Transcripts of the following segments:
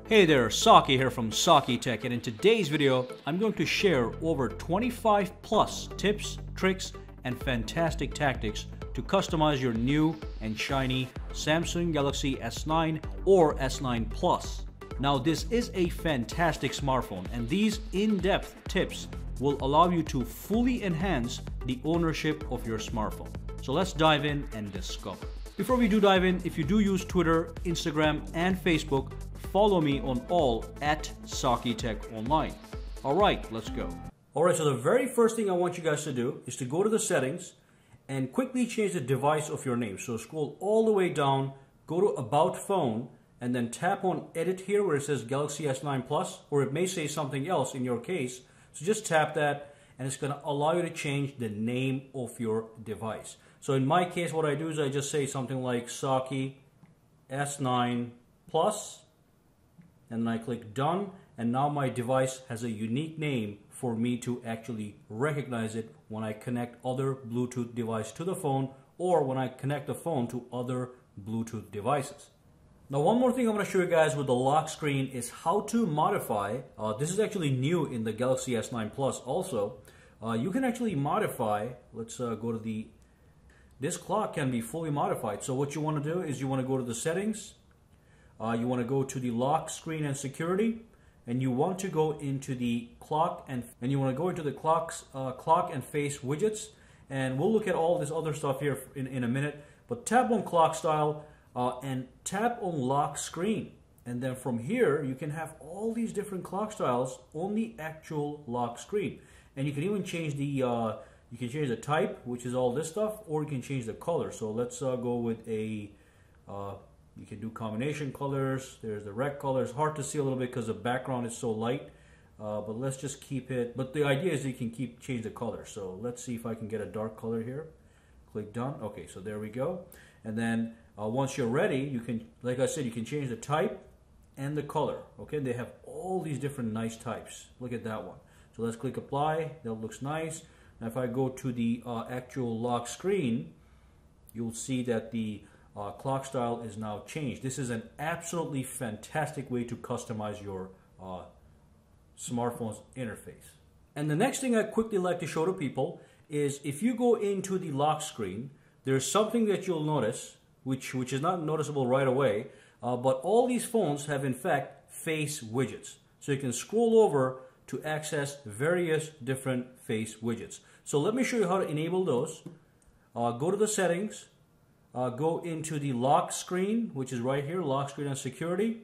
Hey there, Saki here from SAKITECH, and in today's video, I'm going to share over 25 plus tips, tricks, and fantastic tactics to customize your new and shiny Samsung Galaxy S9 or S9 Plus. Now, this is a fantastic smartphone, and these in-depth tips will allow you to fully enhance the ownership of your smartphone. So let's dive in and discover. Before we do dive in, if you do use Twitter, Instagram, and Facebook, follow me on all at SAKITECH Online. Alright, let's go. Alright, so the very first thing I want you guys to do is to go to the settings and quickly change the device of your name. So scroll all the way down, go to About Phone, and then tap on Edit here where it says Galaxy S9 Plus, or it may say something else in your case. So just tap that, and it's going to allow you to change the name of your device. So in my case, what I do is I just say something like Saki S9 Plus, and then I click Done, and now my device has a unique name for me to actually recognize it when I connect other Bluetooth device to the phone, or when I connect the phone to other Bluetooth devices. Now, one more thing I'm going to show you guys with the lock screen is how to modify. This is actually new in the Galaxy S9 Plus also. You can actually modify, let's go to this clock can be fully modified. So what you want to do is you want to go to the settings. You want to go to the lock screen and security, and you want to go into the clock and you want to go into the clock and face widgets, and we'll look at all this other stuff here in a minute. But tap on clock style and tap on lock screen, and then from here you can have all these different clock styles on the actual lock screen, and you can even change the type, which is all this stuff, or you can change the color. So let's go with a you can do combination colors. There's the red color. It's hard to see a little bit because the background is so light, but let's just keep it. But the idea is you can change the color. So let's see if I can get a dark color here. Click Done. Okay, so there we go. And then once you're ready, you can, like I said, you can change the type and the color. Okay, they have all these different nice types. Look at that one. So let's click Apply. That looks nice. Now if I go to the actual lock screen, you'll see that the clock style is now changed. This is an absolutely fantastic way to customize your smartphone's interface. And the next thing I quickly like to show to people is if you go into the lock screen, there's something that you'll notice, which is not noticeable right away, but all these phones have in fact face widgets. So you can scroll over to access various different face widgets. So let me show you how to enable those. Go to the settings. Go into the lock screen, which is right here, lock screen and security,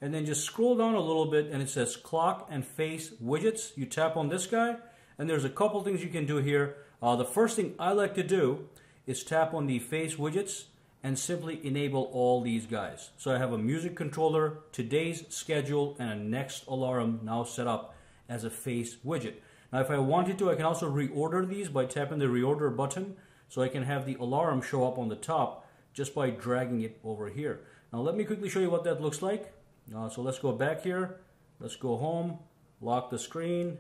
and then just scroll down a little bit and it says clock and face widgets. You tap on this guy, and there's a couple things you can do here. The first thing I like to do is tap on the face widgets and simply enable all these guys. So I have a music controller, today's schedule, and a next alarm now set up as a face widget. Now if I wanted to, I can also reorder these by tapping the reorder button. So I can have the alarm show up on the top just by dragging it over here. Now let me quickly show you what that looks like. So let's go back here. Let's go home, lock the screen,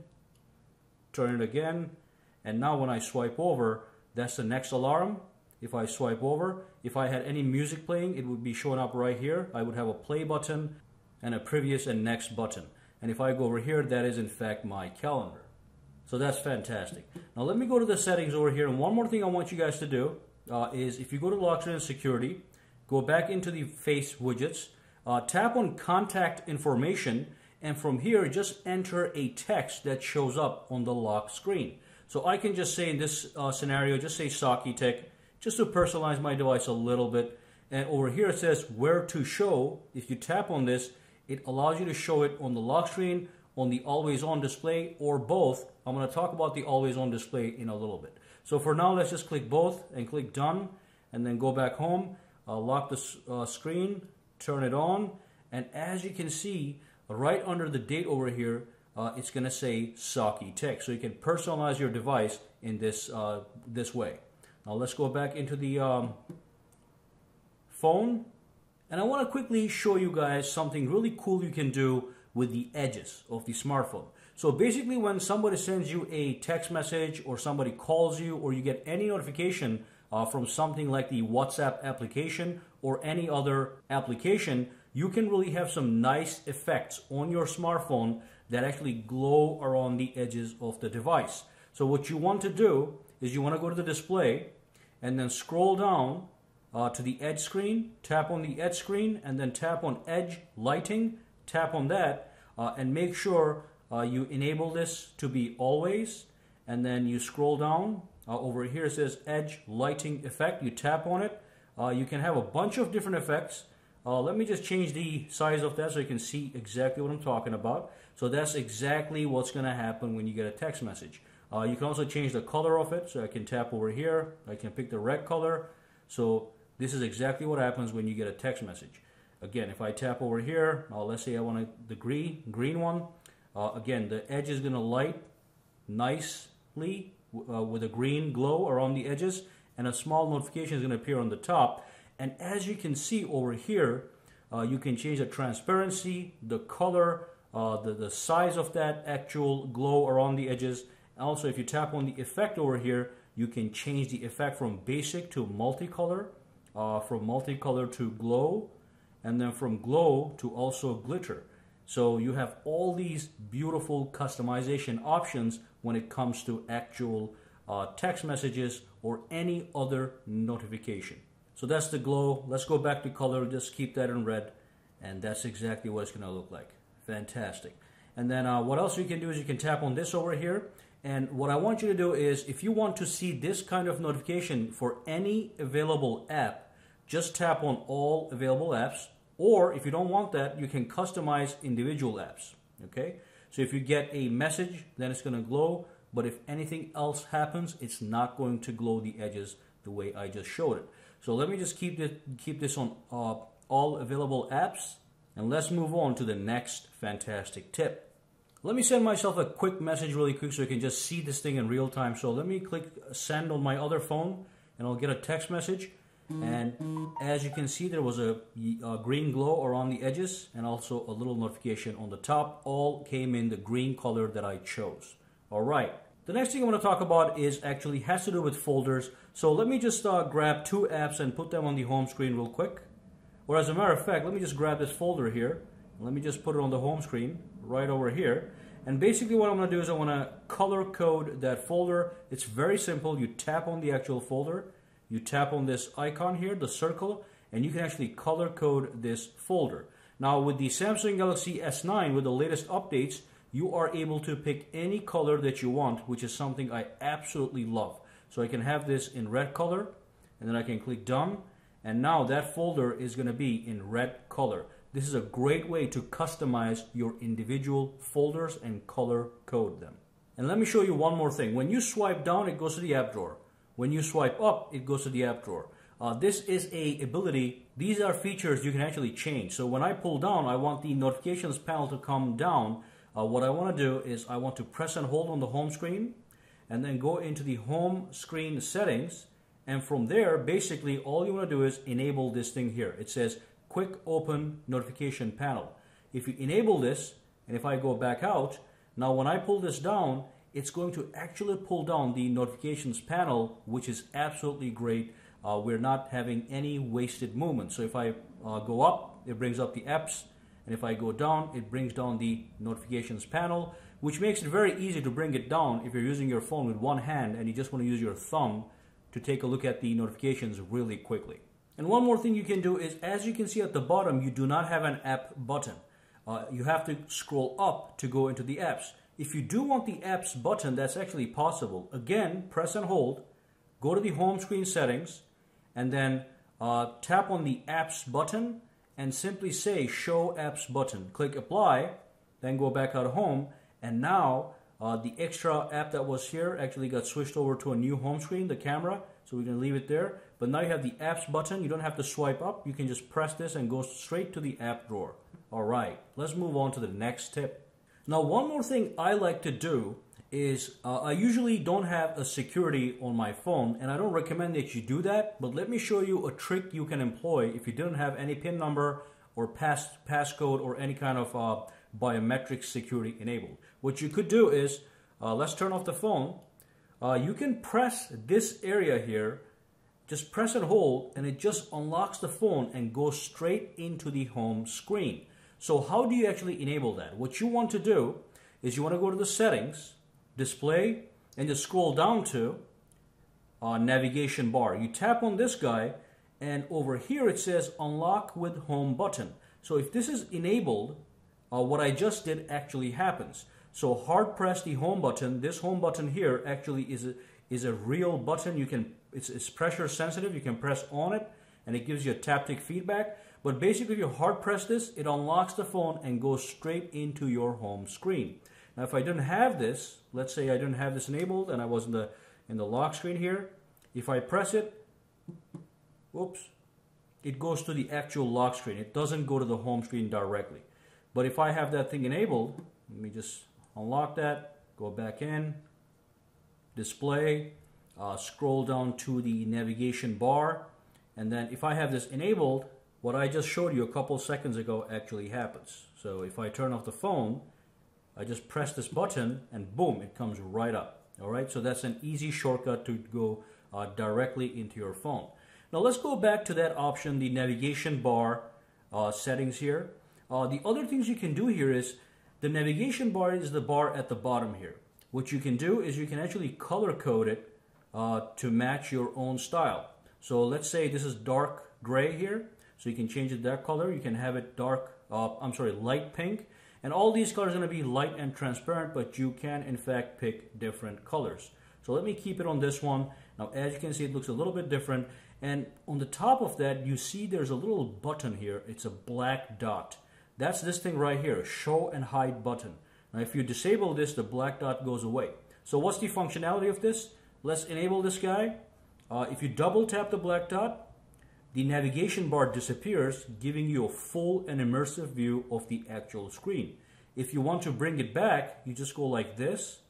turn it again. And now when I swipe over, that's the next alarm. If I swipe over, if I had any music playing, it would be showing up right here. I would have a play button and a previous and next button. And if I go over here, that is in fact my calendar. So that's fantastic. Now let me go to the settings over here, and one more thing I want you guys to do is if you go to lock screen and security, go back into the face widgets, tap on contact information, and from here just enter a text that shows up on the lock screen. So I can just say in this scenario, just say SAKITECH, just to personalize my device a little bit. And over here it says where to show. If you tap on this, it allows you to show it on the lock screen, on the always on display, or both. I'm going to talk about the always on display in a little bit. So for now, let's just click both and click Done, and then go back home, lock the screen, turn it on, and as you can see, right under the date over here, it's going to say SAKITECH. So you can personalize your device in this way. Now let's go back into the phone, and I want to quickly show you guys something really cool you can do with the edges of the smartphone. So basically when somebody sends you a text message or somebody calls you or you get any notification from something like the WhatsApp application or any other application, you can really have some nice effects on your smartphone that actually glow around the edges of the device. So what you want to do is you want to go to the display and then scroll down to the edge screen, tap on the edge screen, and then tap on edge lighting, tap on that, and make sure you enable this to be always, and then you scroll down. Over here it says edge lighting effect. You tap on it. You can have a bunch of different effects. Let me just change the size of that so you can see exactly what I'm talking about. So that's exactly what's going to happen when you get a text message. You can also change the color of it. So I can tap over here. I can pick the red color. So this is exactly what happens when you get a text message. Again, if I tap over here, let's say I want the green one. Again, the edge is going to light nicely with a green glow around the edges, and a small notification is going to appear on the top. And as you can see over here, you can change the transparency, the color, the size of that actual glow around the edges. Also, if you tap on the effect over here, you can change the effect from basic to multicolor, from multicolor to glow, and then from glow to also glitter. So you have all these beautiful customization options when it comes to actual text messages or any other notification. So that's the glow. Let's go back to color. Just keep that in red. And that's exactly what it's going to look like. Fantastic. And then what else you can do is you can tap on this over here. And what I want you to do is, if you want to see this kind of notification for any available app, just tap on all available apps. Or if you don't want that, you can customize individual apps. Okay? So if you get a message, then it's going to glow. But if anything else happens, it's not going to glow the edges the way I just showed it. So let me just keep this on all available apps. And let's move on to the next fantastic tip. Let me send myself a quick message really quick so I can just see this thing in real time. So let me click send on my other phone and I'll get a text message. And as you can see, there was a green glow around the edges and also a little notification on the top. All came in the green color that I chose. All right. The next thing I want to talk about has to do with folders. So let me just grab two apps and put them on the home screen real quick. Or as a matter of fact, let me just grab this folder here. Let me just put it on the home screen right over here. And basically what I'm going to do is I want to color code that folder. It's very simple. You tap on the actual folder. You tap on this icon here, the circle, and you can actually color code this folder. Now with the Samsung Galaxy S9, with the latest updates, you are able to pick any color that you want, which is something I absolutely love. So I can have this in red color, and then I can click done, and now that folder is going to be in red color. This is a great way to customize your individual folders and color code them. And let me show you one more thing. When you swipe down, it goes to the app drawer. When you swipe up, it goes to the app drawer. This is a ability. These are features you can actually change. So when I pull down, I want the notifications panel to come down. What I want to do is I want to press and hold on the home screen and then go into the home screen settings. And from there, basically, all you want to do is enable this thing here. It says quick open notification panel. If you enable this, and if I go back out, now when I pull this down, it's going to actually pull down the notifications panel, which is absolutely great. We're not having any wasted movement. So if I go up, it brings up the apps. And if I go down, it brings down the notifications panel, which makes it very easy to bring it down if you're using your phone with one hand and you just want to use your thumb to take a look at the notifications really quickly. And one more thing you can do is, as you can see at the bottom, you do not have an app button. You have to scroll up to go into the apps. If you do want the apps button, that's actually possible. Again, press and hold, go to the home screen settings, and then tap on the apps button and simply say show apps button. Click apply, then go back out of home, and now the extra app that was here actually got switched over to a new home screen, the camera, so we're going to leave it there. But now you have the apps button. You don't have to swipe up. You can just press this and go straight to the app drawer. All right, let's move on to the next tip. Now, one more thing I like to do is I usually don't have a security on my phone, and I don't recommend that you do that, but let me show you a trick you can employ if you don't have any PIN number or passcode or any kind of biometric security enabled. What you could do is, let's turn off the phone. You can press this area here just press and hold, and it just unlocks the phone and goes straight into the home screen. So how do you actually enable that? What you want to do is you want to go to the settings, display, and just scroll down to navigation bar. You tap on this guy, and over here it says unlock with home button. So if this is enabled, what I just did actually happens. So hard press the home button. This home button here actually is a real button. You can it's pressure sensitive. You can press on it and it gives you a taptic feedback. But basically if you hard press this, it unlocks the phone and goes straight into your home screen. Now if I didn't have this, let's say I didn't have this enabled and I was in the lock screen here, if I press it, whoops, it goes to the actual lock screen. It doesn't go to the home screen directly. But if I have that thing enabled, let me just unlock that, go back in, display, scroll down to the navigation bar, and then if I have this enabled, what I just showed you a couple seconds ago actually happens. So if I turn off the phone, I just press this button and boom, it comes right up. All right, so that's an easy shortcut to go directly into your phone. Now let's go back to that option, the navigation bar settings here. The other things you can do here is the navigation bar is the bar at the bottom here. What you can do is you can actually color code it to match your own style. So let's say this is dark gray here. So you can change it that color. You can have it light pink. And all these colors are going to be light and transparent, but you can in fact pick different colors. So let me keep it on this one. Now as you can see, it looks a little bit different. And on the top of that, you see there's a little button here. It's a black dot. That's this thing right here, show and hide button. Now if you disable this, the black dot goes away. So what's the functionality of this? Let's enable this guy. If you double tap the black dot, the navigation bar disappears, giving you a full and immersive view of the actual screen. If you want to bring it back, you just go like this,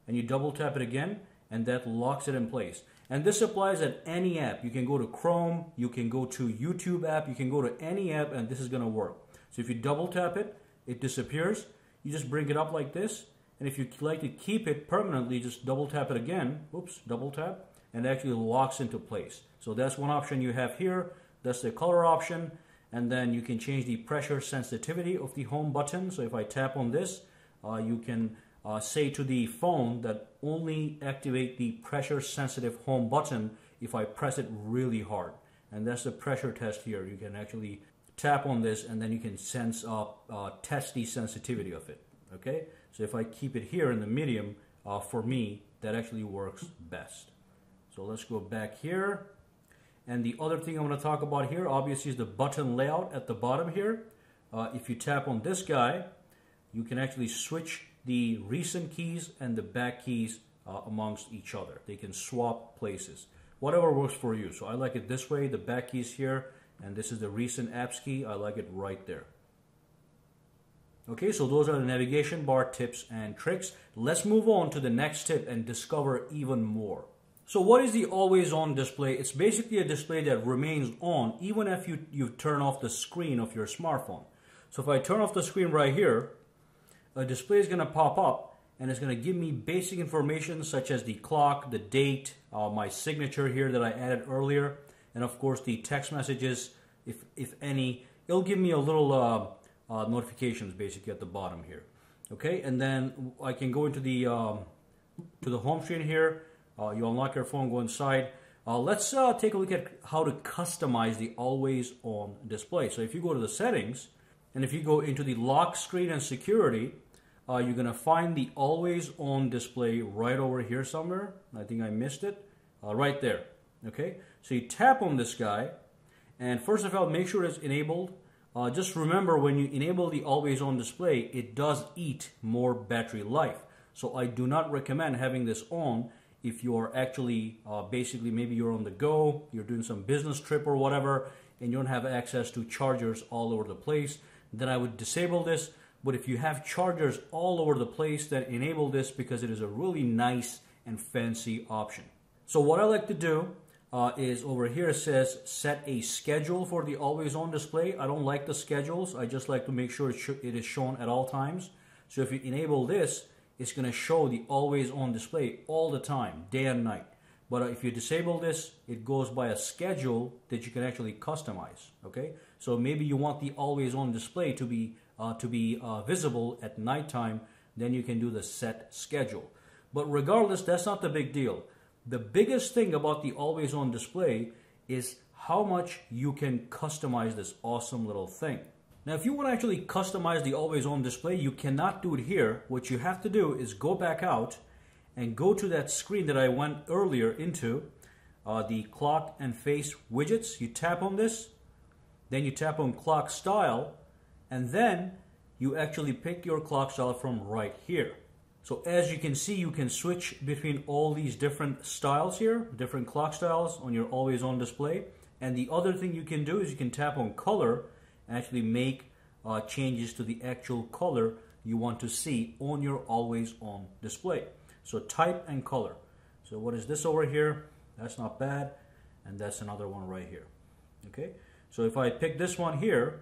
and you double tap it again, and that locks it in place. And this applies at any app. You can go to Chrome, you can go to YouTube app, you can go to any app, and this is going to work. So if you double tap it, it disappears. You just bring it up like this, and if you'd like to keep it permanently, just double tap it again. Oops, double tap, and it actually locks into place. So that's one option you have here. That's the color option, and then you can change the pressure sensitivity of the home button. So if I tap on this, you can say to the phone that only activate the pressure sensitive home button if I press it really hard. And that's the pressure test here. You can actually tap on this and then you can test the sensitivity of it. Okay, so if I keep it here in the medium, for me, that actually works best. So let's go back here. And the other thing I'm going to talk about here, obviously, is the button layout at the bottom here. If you tap on this guy, you can actually switch the recent keys and the back keys amongst each other. They can swap places. Whatever works for you. So I like it this way, the back keys here, and this is the recent apps key. I like it right there. Okay, so those are the navigation bar tips and tricks. Let's move on to the next tip and discover even more. So what is the always on display? It's basically a display that remains on even if you turn off the screen of your smartphone. So if I turn off the screen right here, a display is going to pop up and it's going to give me basic information such as the clock, the date, my signature here that I added earlier, and of course the text messages, if any. It'll give me a little notifications basically at the bottom here. Okay, and then I can go into the to the home screen here. You unlock your phone, go inside. Let's take a look at how to customize the always on display. So if you go to the settings, and if you go into the lock screen and security, you're going to find the always on display right over here somewhere. I think I missed it. Right there. Okay, so you tap on this guy, and first of all, make sure it's enabled. Just remember, when you enable the always on display, it does eat more battery life. So I do not recommend having this on if you're actually basically maybe you're on the go, you're doing some business trip or whatever, and you don't have access to chargers all over the place, then I would disable this. But if you have chargers all over the place, then enable this because it is a really nice and fancy option. So what I like to do is over here it says set a schedule for the always on display. I don't like the schedules. I just like to make sure it is shown at all times. So if you enable this, it's going to show the always on display all the time, day and night. But if you disable this, it goes by a schedule that you can actually customize. Okay, so maybe you want the always on display to be visible at nighttime. Then you can do the set schedule. But regardless, that's not the big deal. The biggest thing about the always on display is how much you can customize this awesome little thing. Now, if you want to actually customize the always on display, you cannot do it here. What you have to do is go back out and go to that screen that I went earlier into, the clock and face widgets. You tap on this, then you tap on clock style, and then you actually pick your clock style from right here. So as you can see, you can switch between all these different styles here, different clock styles on your always on display. And the other thing you can do is you can tap on color and actually make changes to the actual color you want to see on your always on display. So type and color. So what is this over here? That's not bad. And that's another one right here. Okay. So if I pick this one here,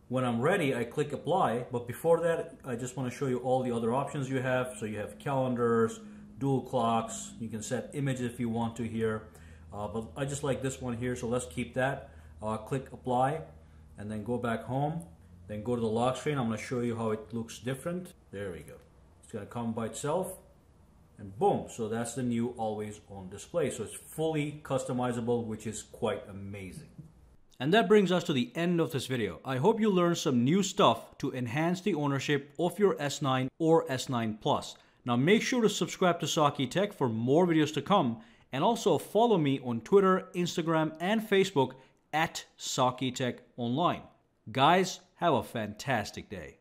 when I'm ready, I click apply. But before that, I just want to show you all the other options you have. So you have calendars, dual clocks. You can set images if you want to here. But I just like this one here, so let's keep that. Click apply and then go back home. Then go to the lock screen. I'm going to show you how it looks different. There we go. It's going to come by itself. And boom, so that's the new always on display. So it's fully customizable, which is quite amazing. And that brings us to the end of this video. I hope you learned some new stuff to enhance the ownership of your S9 or S9 Plus. Now make sure to subscribe to SAKITECH for more videos to come, and also follow me on Twitter, Instagram, and Facebook at SAKITECH Online. Guys, have a fantastic day.